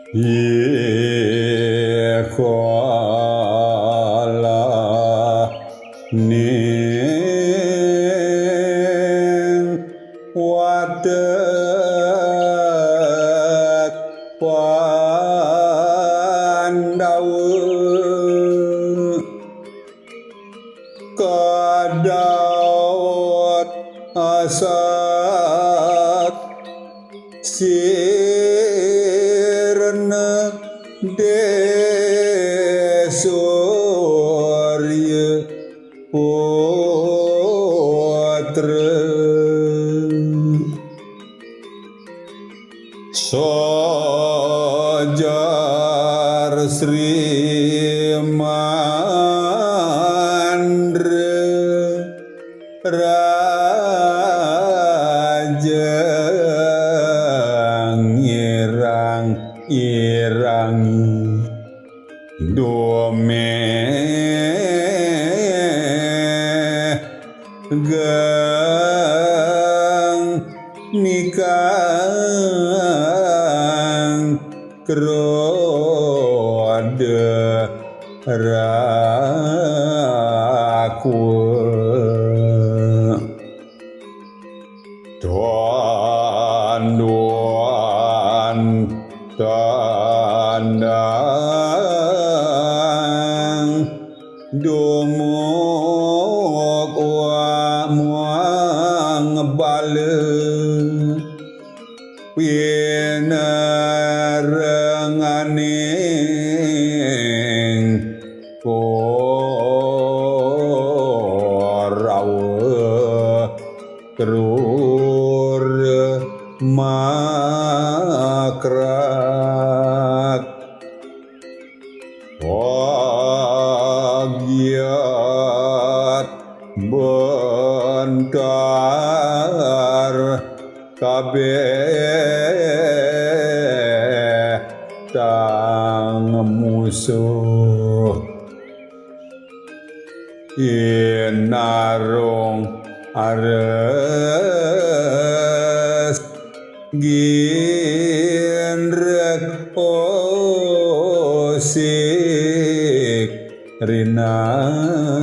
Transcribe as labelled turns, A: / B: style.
A: Yekoala ning wadek Pandawa kadaot asak sirna desurya putra sojar Sri Mandra Raja ngirang domegang nikang kroda raku Tuan tandang dumuk wa muang bale pinerenganing korawa krur makrak wagyat bentar kabeh tang musuh inarung ares ginrek osik rinampa